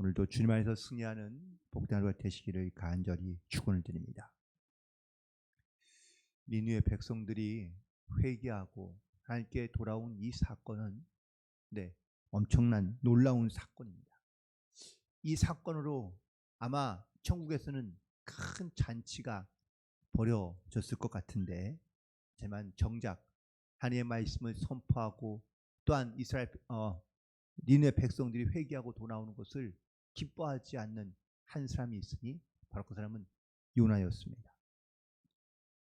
오늘도 주님 안에서 승리하는 복된 하루가 되시기를 간절히 축원을 드립니다. 니느웨 백성들이 회개하고 하나님께 돌아온 이 사건은 엄청난 놀라운 사건입니다. 이 사건으로 아마 천국에서는 큰 잔치가 벌어졌을 것 같은데, 하지만 정작 하나님의 말씀을 선포하고 또한 니느웨 백성들이 회개하고 돌아오는 것을 기뻐하지 않는 한 사람이 있으니 바로 그 사람은 요나였습니다.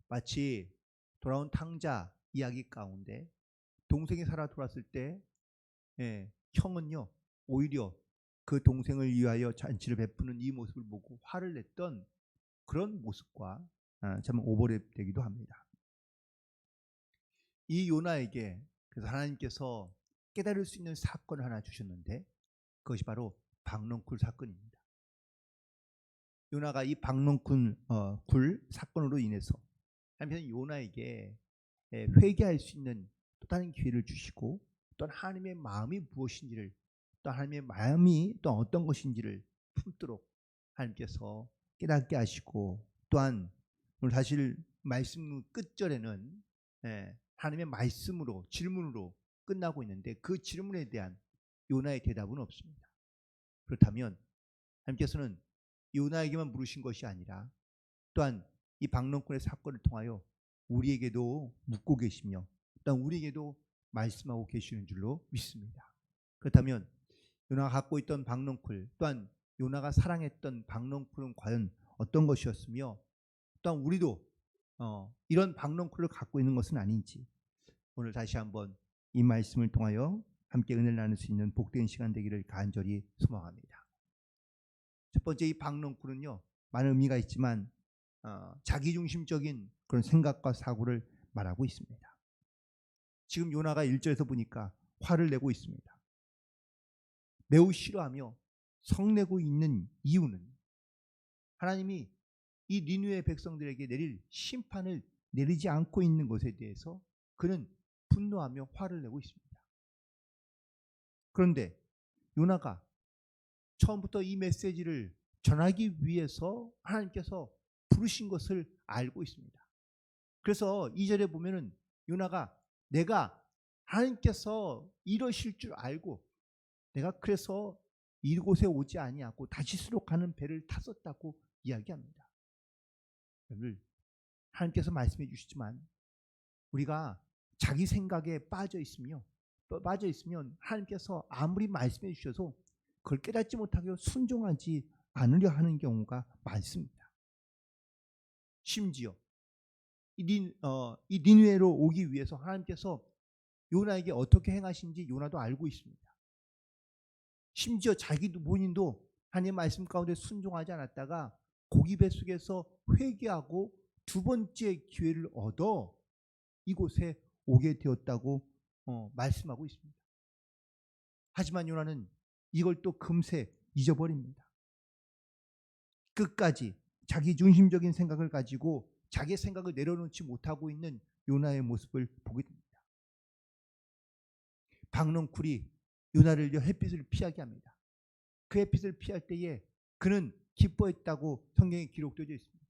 마치 돌아온 탕자 이야기 가운데 동생이 살아 돌아왔을 때 형은요 오히려 그 동생을 위하여 잔치를 베푸는 이 모습을 보고 화를 냈던 그런 모습과 참 오버랩되기도 합니다. 이 요나에게 그래서 하나님께서 깨달을 수 있는 사건을 하나 주셨는데 그것이 바로 박넝쿨 사건입니다. 요나가 이 박넝쿨 사건으로 인해서 하나님께서 요나에게 회개할 수 있는 또 다른 기회를 주시고 또 하나님의 마음이 무엇인지를 또 하나님의 마음이 또 어떤 것인지를 품도록 하나님께서 깨닫게 하시고 또한 오늘 사실 말씀 끝절에는 하나님의 말씀으로 질문으로 끝나고 있는데 그 질문에 대한 요나의 대답은 없습니다. 그렇다면 하나님께서는 요나에게만 물으신 것이 아니라 또한 이 박넝쿨의 사건을 통하여 우리에게도 묻고 계시며 또한 우리에게도 말씀하고 계시는 줄로 믿습니다. 그렇다면 요나가 갖고 있던 박넝쿨 또한 요나가 사랑했던 박넝쿨은 과연 어떤 것이었으며 또한 우리도 이런 박넝쿨을 갖고 있는 것은 아닌지 오늘 다시 한번 이 말씀을 통하여 함께 은혜를 나눌 수 있는 복된 시간 되기를 간절히 소망합니다. 첫 번째 이 박넝쿨은요 많은 의미가 있지만 자기중심적인 그런 생각과 사고를 말하고 있습니다. 지금 요나가 1절에서 보니까 화를 내고 있습니다. 매우 싫어하며 성내고 있는 이유는 하나님이 이 니느웨 백성들에게 내릴 심판을 내리지 않고 있는 것에 대해서 그는 분노하며 화를 내고 있습니다. 그런데 요나가 처음부터 이 메시지를 전하기 위해서 하나님께서 부르신 것을 알고 있습니다. 그래서 2절에 보면은 요나가 내가 하나님께서 이러실 줄 알고 내가 그래서 이곳에 오지 아니하고 다시스로 가는 배를 탔었다고 이야기합니다. 여러분 하나님께서 말씀해 주시지만 우리가 자기 생각에 빠져 있으면 하나님께서 아무리 말씀해 주셔도 그걸 깨닫지 못하고 순종하지 않으려 하는 경우가 많습니다. 심지어 이 니느웨로 오기 위해서 하나님께서 요나에게 어떻게 행하신지 요나도 알고 있습니다. 심지어 자기도 본인도 하나님의 말씀 가운데 순종하지 않았다가 고기 뱃속에서 회개하고 두 번째 기회를 얻어 이곳에 오게 되었다고 말씀하고 있습니다. 하지만 요나는 이걸 또 금세 잊어버립니다. 끝까지 자기 중심적인 생각을 가지고 자기의 생각을 내려놓지 못하고 있는 요나의 모습을 보게 됩니다. 박넝쿨이 요나를 햇빛을 피하게 합니다. 그 햇빛을 피할 때에 그는 기뻐했다고 성경에 기록되어 있습니다.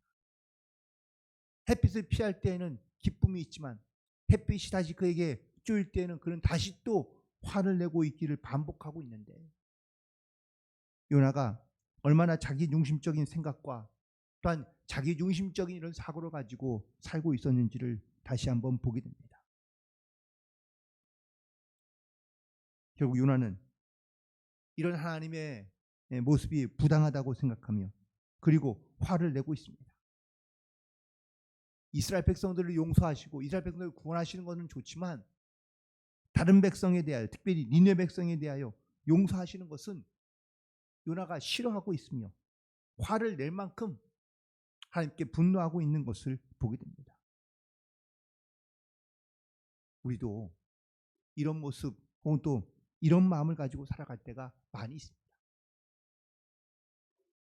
햇빛을 피할 때에는 기쁨이 있지만 햇빛이 다시 그에게 쬐일 때에는 그는 다시 또 화를 내고 있기를 반복하고 있는데 요나가 얼마나 자기 중심적인 생각과 또한 자기 중심적인 이런 사고를 가지고 살고 있었는지를 다시 한번 보게 됩니다. 결국 요나는 이런 하나님의 모습이 부당하다고 생각하며 그리고 화를 내고 있습니다. 이스라엘 백성들을 용서하시고 이스라엘 백성들을 구원하시는 것은 좋지만 다른 백성에 대하여 특별히 니느웨 백성에 대하여 용서하시는 것은 요나가 싫어하고 있으며 화를 낼 만큼 하나님께 분노하고 있는 것을 보게 됩니다. 우리도 이런 모습 혹은 또 이런 마음을 가지고 살아갈 때가 많이 있습니다.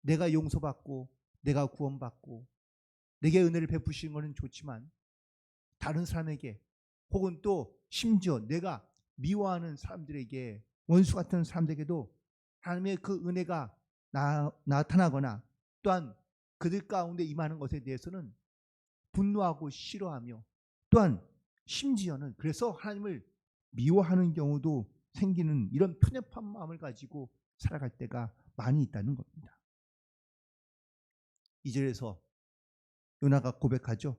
내가 용서받고 내가 구원받고 내게 은혜를 베푸시는 것은 좋지만 다른 사람에게 혹은 또 심지어 내가 미워하는 사람들에게 원수 같은 사람들에게도 하나님의 그 은혜가 나타나거나 또한 그들 가운데 임하는 것에 대해서는 분노하고 싫어하며 또한 심지어는 그래서 하나님을 미워하는 경우도 생기는 이런 편협한 마음을 가지고 살아갈 때가 많이 있다는 겁니다. 2절에서 요나가 고백하죠.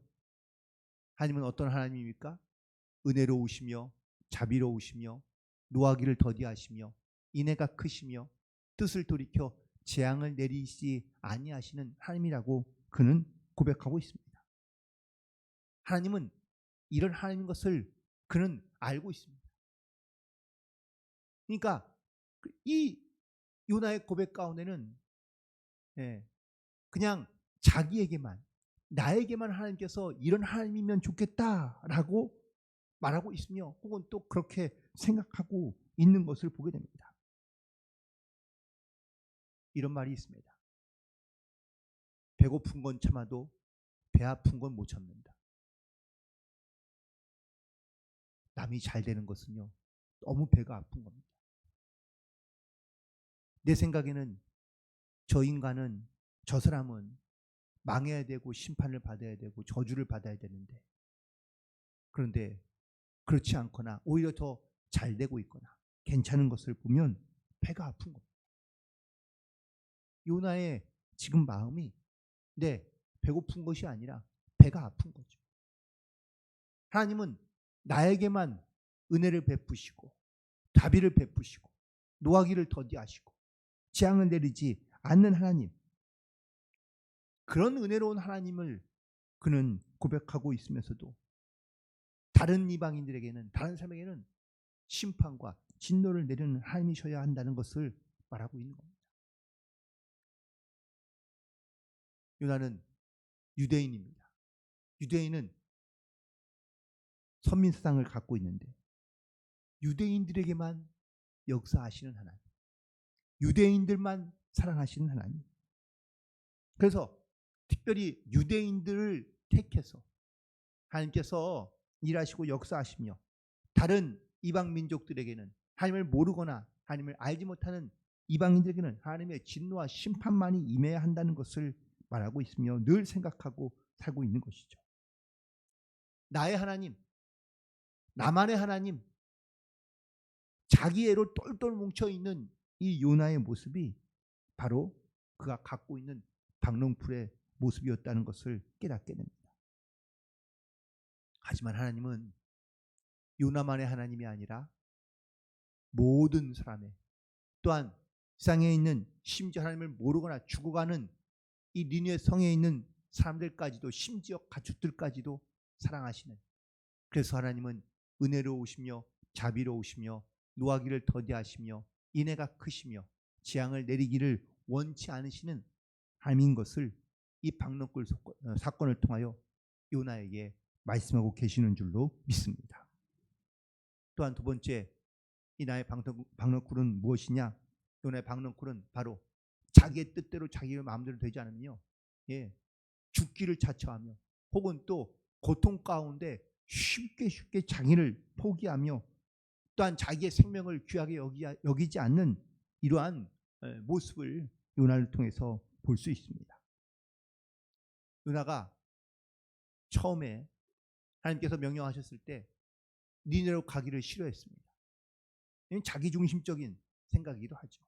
하나님은 어떤 하나님입니까? 은혜로우시며 자비로우시며 노하기를 더디하시며 인애가 크시며 뜻을 돌이켜 재앙을 내리시지 아니하시는 하나님이라고 그는 고백하고 있습니다. 하나님은 이런 하나님인 것을 그는 알고 있습니다. 그러니까 이 요나의 고백 가운데는 그냥 자기에게만 나에게만 하나님께서 이런 하나님이면 좋겠다라고 말하고 있으며 혹은 또 그렇게 생각하고 있는 것을 보게 됩니다. 이런 말이 있습니다. 배고픈 건 참아도 배 아픈 건 못 참는다. 남이 잘 되는 것은요, 너무 배가 아픈 겁니다. 내 생각에는 저 인간은, 저 사람은 망해야 되고 심판을 받아야 되고 저주를 받아야 되는데, 그런데 그렇지 않거나 오히려 더 잘 되고 있거나 괜찮은 것을 보면 배가 아픈 겁니다. 요나의 지금 마음이 배고픈 것이 아니라 배가 아픈 거죠. 하나님은 나에게만 은혜를 베푸시고 자비를 베푸시고 노하기를 더디하시고 재앙을 내리지 않는 하나님, 그런 은혜로운 하나님을 그는 고백하고 있으면서도 다른 이방인들에게는, 다른 사람에게는 심판과 진노를 내리는 하나님이셔야 한다는 것을 말하고 있는 겁니다. 요나는 유대인입니다. 유대인은 선민사상을 갖고 있는데 유대인들에게만 역사하시는 하나님, 유대인들만 사랑하시는 하나님. 그래서 특별히 유대인들을 택해서 하나님께서 일하시고 역사하시며 다른 이방 민족들에게는, 하나님을 모르거나 하나님을 알지 못하는 이방인들에게는 하나님의 진노와 심판만이 임해야 한다는 것을 말하고 있으며 늘 생각하고 살고 있는 것이죠. 나의 하나님, 나만의 하나님, 자기애로 똘똘 뭉쳐있는 이 요나의 모습이 바로 그가 갖고 있는 박농풀의 모습이었다는 것을 깨닫게 됩니다. 하지만 하나님은 요나만의 하나님이 아니라 모든 사람의, 또한 세상에 있는 심지어 하나님을 모르거나 죽어가는 이 니느웨 성에 있는 사람들까지도, 심지어 가축들까지도 사랑하시는, 그래서 하나님은 은혜로우시며 자비로우시며 노하기를 더디하시며 인애가 크시며 재앙을 내리기를 원치 않으시는 하나님인 것을 이 박농굴 사건을 통하여 요나에게 말씀하고 계시는 줄로 믿습니다. 또한 두 번째, 이 나의 박농굴은 무엇이냐? 요나의 박농굴은 바로 자기의 뜻대로 자기의 마음대로 되지 않으며 죽기를 자처하며 혹은 또 고통 가운데 쉽게 자기를 포기하며 또한 자기의 생명을 귀하게 여기지 않는 이러한 모습을 요나를 통해서 볼 수 있습니다. 요나가 처음에 하나님께서 명령하셨을 때 니느웨로 가기를 싫어했습니다. 자기중심적인 생각이기도 하죠.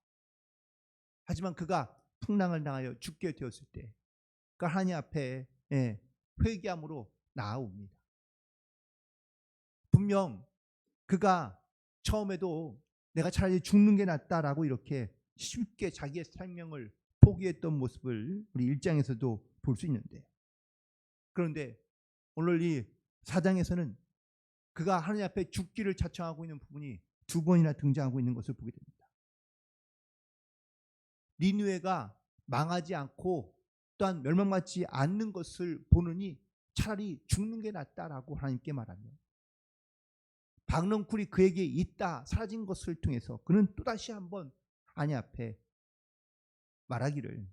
하지만 그가 풍랑을 당하여 죽게 되었을 때 그가 하나님 앞에 회개함으로 나아옵니다. 분명 그가 처음에도 내가 차라리 죽는 게 낫다라고 이렇게 쉽게 자기의 생명을 포기했던 모습을 우리 1장에서도 볼 수 있는데, 그런데 오늘 이 4장에서는 그가 하나님 앞에 죽기를 자청하고 있는 부분이 두 번이나 등장하고 있는 것을 보게 됩니다. 니느웨가 망하지 않고 또한 멸망받지 않는 것을 보느니 차라리 죽는 게 낫다라고 하나님께 말하며, 박농쿨이 그에게 있다 사라진 것을 통해서 그는 또다시 한번 하나님 앞에 말하기를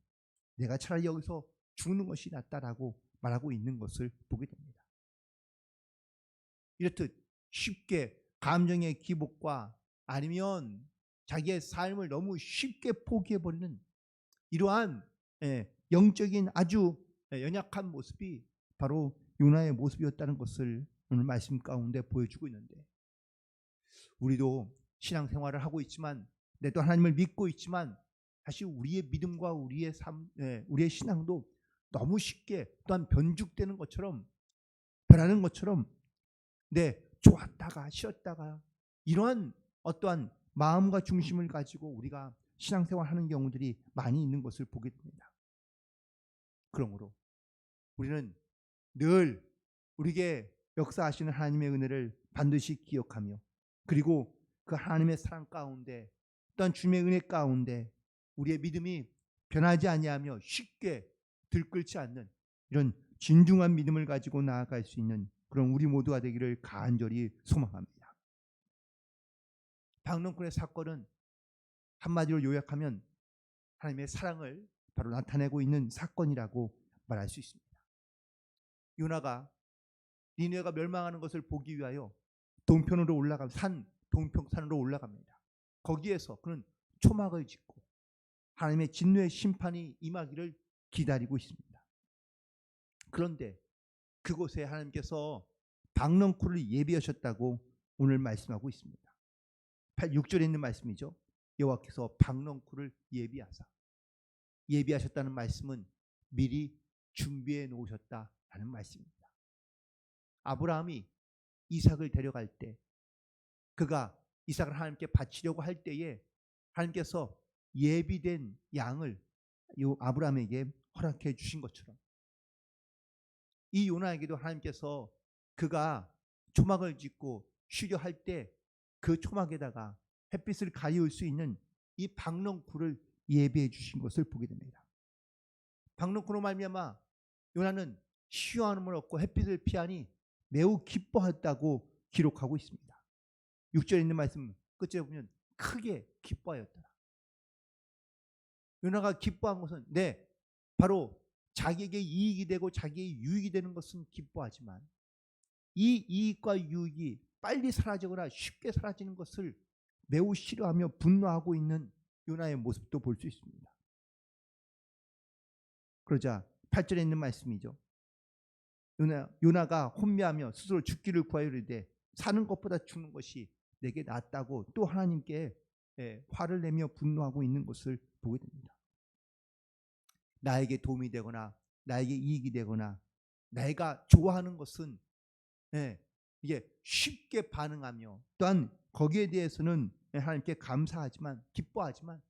내가 차라리 여기서 죽는 것이 낫다라고 말하고 있는 것을 보게 됩니다. 이렇듯 쉽게 감정의 기복과 아니면 자기의 삶을 너무 쉽게 포기해버리는 이러한 영적인 아주 연약한 모습이 바로 요나의 모습이었다는 것을 오늘 말씀 가운데 보여주고 있는데, 우리도 신앙생활을 하고 있지만, 내도 하나님을 믿고 있지만, 사실 우리의 믿음과 우리의 삶, 우리의 신앙도 너무 쉽게 또한 변죽되는 것처럼, 변하는 것처럼, 좋았다가 쉬었다가 이러한 어떠한 마음과 중심을 가지고 우리가 신앙생활하는 경우들이 많이 있는 것을 보게 됩니다. 그러므로 우리는 늘 우리에게 역사하시는 하나님의 은혜를 반드시 기억하며, 그리고 그 하나님의 사랑 가운데, 또한 주님의 은혜 가운데 우리의 믿음이 변하지 아니하며 쉽게 들끓지 않는 이런 진중한 믿음을 가지고 나아갈 수 있는 그런 우리 모두가 되기를 간절히 소망합니다. 박농쿨의 사건은 한마디로 요약하면 하나님의 사랑을 바로 나타내고 있는 사건이라고 말할 수 있습니다. 요나가 니느웨가 멸망하는 것을 보기 위하여 동편으로 동평산으로 올라갑니다. 거기에서 그는 초막을 짓고 하나님의 진노의 심판이 임하기를 기다리고 있습니다. 그런데 그곳에 하나님께서 박넝쿨을 예비하셨다고 오늘 말씀하고 있습니다. 6절에 있는 말씀이죠. 여호와께서 박넝쿨을 예비하셨다는 말씀은 미리 준비해 놓으셨다라는 말씀입니다. 아브라함이 이삭을 데려갈 때, 그가 이삭을 하나님께 바치려고 할 때에 하나님께서 예비된 양을 아브라함에게 허락해 주신 것처럼, 이 요나에게도 하나님께서 그가 초막을 짓고 쉬려 할 때 그 초막에다가 햇빛을 가리울 수 있는 이 박넝쿨을 예비해 주신 것을 보게 됩니다. 박넝쿨로 말미암아 요나는 시원함을 얻고 햇빛을 피하니 매우 기뻐했다고 기록하고 있습니다. 6절에 있는 말씀 끝에 보면 크게 기뻐하였더라. 요나가 기뻐한 것은 바로 자기에게 이익이 되고 자기의 유익이 되는 것은 기뻐하지만, 이 이익과 유익이 빨리 사라지거나 쉽게 사라지는 것을 매우 싫어하며 분노하고 있는 요나의 모습도 볼 수 있습니다. 그러자 8절에 있는 말씀이죠. 요나가 혼미하며 스스로 죽기를 구하여 이르되 사는 것보다 죽는 것이 내게 낫다고 또 하나님께 화를 내며 분노하고 있는 것을 보게 됩니다. 나에게 도움이 되거나 나에게 이익이 되거나 내가 좋아하는 것은 이게 쉽게 반응하며, 또한 거기에 대해서는 하나님께 감사하지만, 기뻐하지만,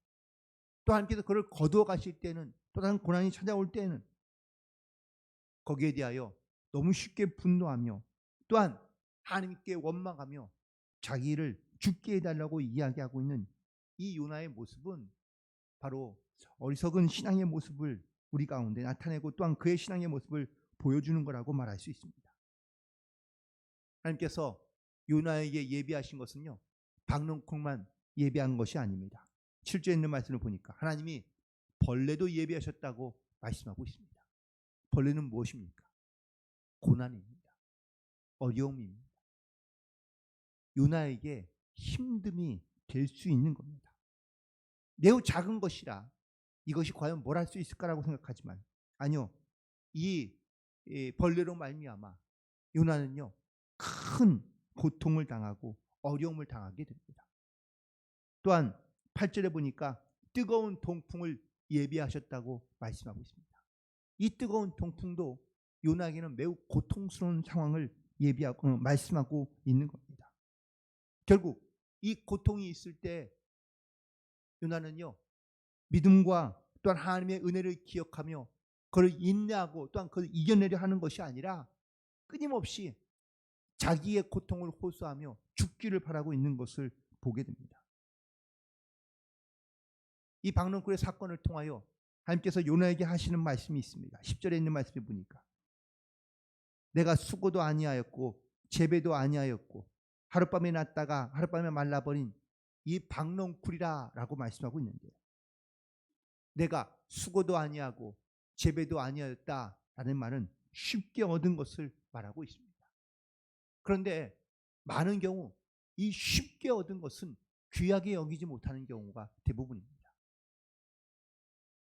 또 하나님께서 그를 거두어 가실 때는, 또 다른 고난이 찾아올 때는 거기에 대하여 너무 쉽게 분노하며, 또한 하나님께 원망하며 자기를 죽게 해달라고 이야기하고 있는 이 요나의 모습은 바로 어리석은 신앙의 모습을 우리 가운데 나타내고, 또한 그의 신앙의 모습을 보여주는 거라고 말할 수 있습니다. 하나님께서 요나에게 예비하신 것은요, 박넝쿨만 예비한 것이 아닙니다. 7절에 있는 말씀을 보니까 하나님이 벌레도 예비하셨다고 말씀하고 있습니다. 벌레는 무엇입니까? 고난입니다. 어려움입니다. 요나에게 힘듦이 될 수 있는 겁니다. 매우 작은 것이라 이것이 과연 뭘 할 수 있을까라고 생각하지만, 아니요, 이 벌레로 말미암아 요나는요 큰 고통을 당하고 어려움을 당하게 됩니다. 또한 8절에 보니까 뜨거운 동풍을 예비하셨다고 말씀하고 있습니다. 이 뜨거운 동풍도 요나에게는 매우 고통스러운 상황을 예비하고 말씀하고 있는 겁니다. 결국 이 고통이 있을 때 요나는요 믿음과 또한 하나님의 은혜를 기억하며 그를 인내하고 또한 그를 이겨내려 하는 것이 아니라 끊임없이 자기의 고통을 호소하며 죽기를 바라고 있는 것을 보게 됩니다. 이 박넝쿨의 사건을 통하여 하나님께서 요나에게 하시는 말씀이 있습니다. 10절에 있는 말씀을 보니까 내가 수고도 아니하였고 재배도 아니하였고 하룻밤에 났다가 하룻밤에 말라버린 이 박넝쿨이라 라고 말씀하고 있는데, 내가 수고도 아니하고 재배도 아니하였다라는 말은 쉽게 얻은 것을 말하고 있습니다. 그런데 많은 경우 이 쉽게 얻은 것은 귀하게 여기지 못하는 경우가 대부분입니다.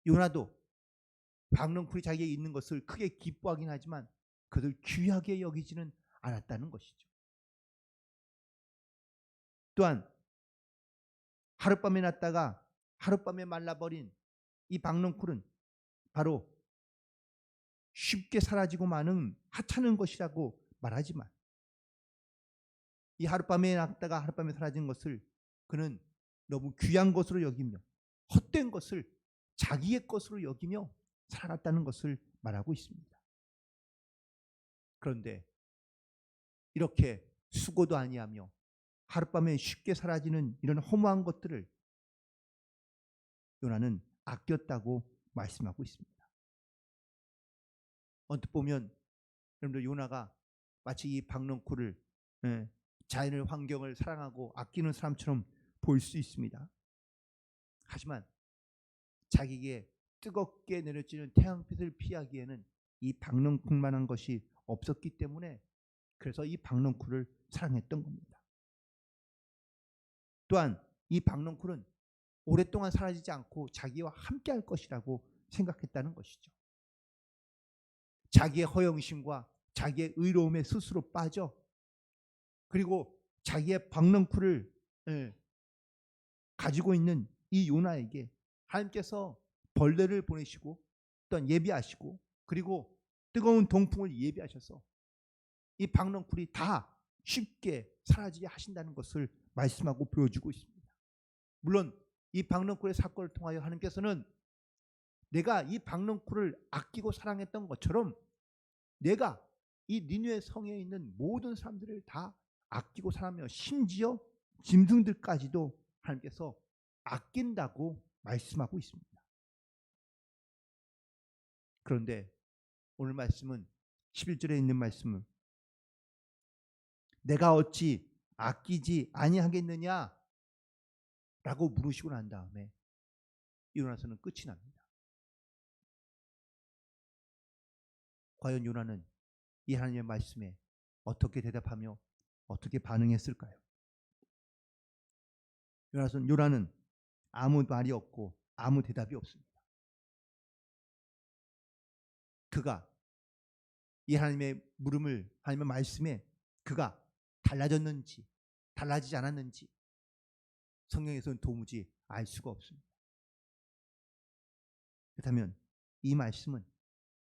요나도 박넝쿨이 자기에게 있는 것을 크게 기뻐하긴 하지만 그들 귀하게 여기지는 않았다는 것이죠. 또한 하룻밤에 났다가 하룻밤에 말라버린 이 박넝쿨은 바로 쉽게 사라지고 마는 하찮은 것이라고 말하지만 이 하룻밤에 났다가 하룻밤에 사라진 것을 그는 너무 귀한 것으로 여기며 헛된 것을 자기의 것으로 여기며 살아갔다는 것을 말하고 있습니다. 그런데 이렇게 수고도 아니하며 하룻밤에 쉽게 사라지는 이런 허무한 것들을 요나는 아꼈다고 말씀하고 있습니다. 언뜻 보면 여러분들 요나가 마치 이 박넝쿨을 자연의 환경을 사랑하고 아끼는 사람처럼 보일 수 있습니다. 하지만 자기에게 뜨겁게 내려지는 태양빛을 피하기에는 이 박넝쿨만한 것이 없었기 때문에 그래서 이 박넝쿨을 사랑했던 겁니다. 또한 이 박넝쿨은 오랫동안 사라지지 않고 자기와 함께할 것이라고 생각했다는 것이죠. 자기의 허영심과 자기의 의로움에 스스로 빠져 그리고 자기의 박넝쿨을 가지고 있는 이 요나에게 하나님께서 벌레를 보내시고 또한 예비하시고 그리고 뜨거운 동풍을 예비하셔서 이 박넝쿨이 다 쉽게 사라지게 하신다는 것을 말씀하고 보여주고 있습니다. 물론 이 박넝쿨의 사건을 통하여 하나님께서는 내가 이 박넝쿨을 아끼고 사랑했던 것처럼 내가 이 니느웨 성에 있는 모든 사람들을 다 아끼고 사랑하며 심지어 짐승들까지도 하나님께서 아낀다고 말씀하고 있습니다. 그런데 오늘 말씀은 11절에 있는 말씀은 내가 어찌 아끼지 아니하겠느냐 라고 물으시고 난 다음에 요나서는 끝이 납니다. 과연 요나는 이 하나님의 말씀에 어떻게 대답하며 어떻게 반응했을까요? 요나는 아무 말이 없고 아무 대답이 없습니다. 그가 이 하나님의 물음을 하나님의 말씀에 그가 달라졌는지 달라지지 않았는지 성경에서는 도무지 알 수가 없습니다. 그렇다면 이 말씀은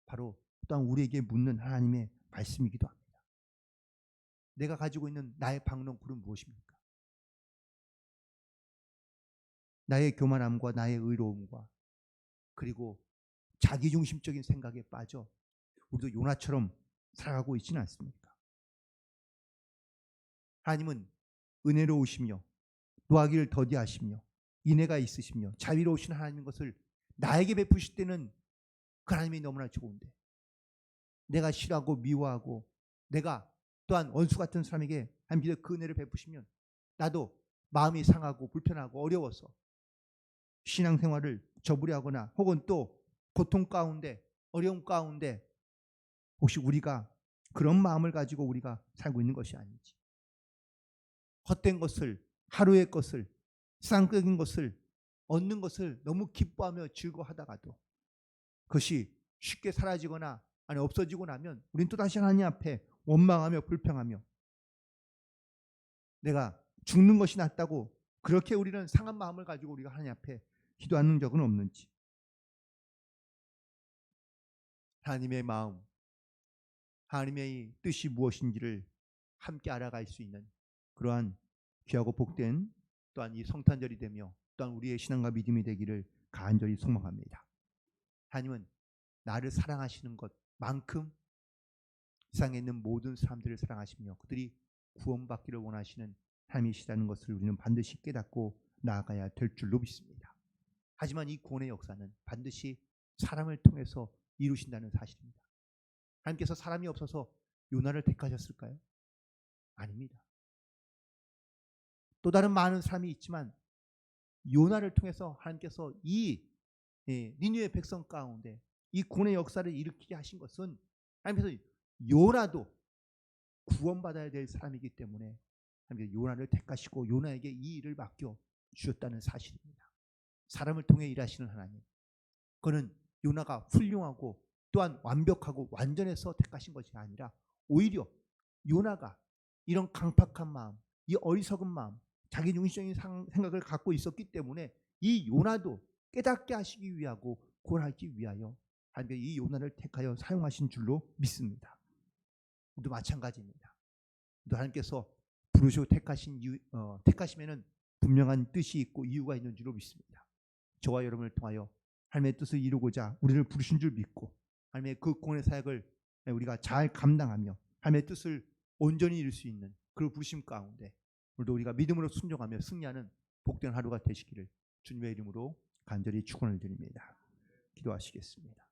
바로 또한 우리에게 묻는 하나님의 말씀이기도 합니다. 내가 가지고 있는 나의 박넝쿨은 무엇입니까? 나의 교만함과 나의 의로움과 그리고 자기중심적인 생각에 빠져 우리도 요나처럼 살아가고 있지는 않습니까? 하나님은 은혜로우시며 노하기를 더디하시며 인애가 있으시며 자비로우신 하나님인 것을 나에게 베푸실 때는 그 하나님이 너무나 좋은데 내가 싫어하고 미워하고 내가 또한 원수 같은 사람에게 하나님께서 그 은혜를 베푸시면 나도 마음이 상하고 불편하고 어려워서 신앙생활을 저부려 하거나 혹은 또 고통 가운데 어려움 가운데 혹시 우리가 그런 마음을 가지고 우리가 살고 있는 것이 아닌지 헛된 것을 하루의 것을 쌍끌긴 것을 얻는 것을 너무 기뻐하며 즐거워하다가도 그것이 쉽게 사라지거나 아니 없어지고 나면 우린 또다시 하나님 앞에 원망하며 불평하며 내가 죽는 것이 낫다고 그렇게 우리는 상한 마음을 가지고 우리가 하나님 앞에 기도하는 적은 없는지 하나님의 마음 하나님의 뜻이 무엇인지를 함께 알아갈 수 있는 그러한 귀하고 복된 또한 이 성탄절이 되며 또한 우리의 신앙과 믿음이 되기를 간절히 소망합니다. 하나님은 나를 사랑하시는 것만큼 세상에 있는 모든 사람들을 사랑하시며 그들이 구원받기를 원하시는 하나님이시라는 것을 우리는 반드시 깨닫고 나아가야 될 줄로 믿습니다. 하지만 이 구원의 역사는 반드시 사람을 통해서 이루신다는 사실입니다. 하나님께서 사람이 없어서 요나를 택하셨을까요? 아닙니다. 또 다른 많은 사람이 있지만 요나를 통해서 하나님께서 이 니느웨 백성 가운데 이 구원의 역사를 일으키게 하신 것은 하나님께서 요나도 구원받아야 될 사람이기 때문에 하나님께서 요나를 택하시고 요나에게 이 일을 맡겨 주셨다는 사실입니다. 사람을 통해 일하시는 하나님 그는 요나가 훌륭하고 또한 완벽하고 완전해서 택하신 것이 아니라 오히려 요나가 이런 강팍한 마음, 이 어리석은 마음, 자기 중심적인 생각을 갖고 있었기 때문에 이 요나도 깨닫게 하시기 위하고 구원하기 위하여 하나님께서 이 요나를 택하여 사용하신 줄로 믿습니다. 우리도 마찬가지입니다. 우리도 하나님께서 부르시고 택하시면은 분명한 뜻이 있고 이유가 있는 줄로 믿습니다. 저와 여러분을 통하여 하나님의 뜻을 이루고자 우리를 부르신 줄 믿고 하나님의 그 구원의 사역을 우리가 잘 감당하며 하나님의 뜻을 온전히 이룰 수 있는 그 부르심 가운데 오늘도 우리가 믿음으로 순종하며 승리하는 복된 하루가 되시기를 주님의 이름으로 간절히 축원을 드립니다. 기도하시겠습니다.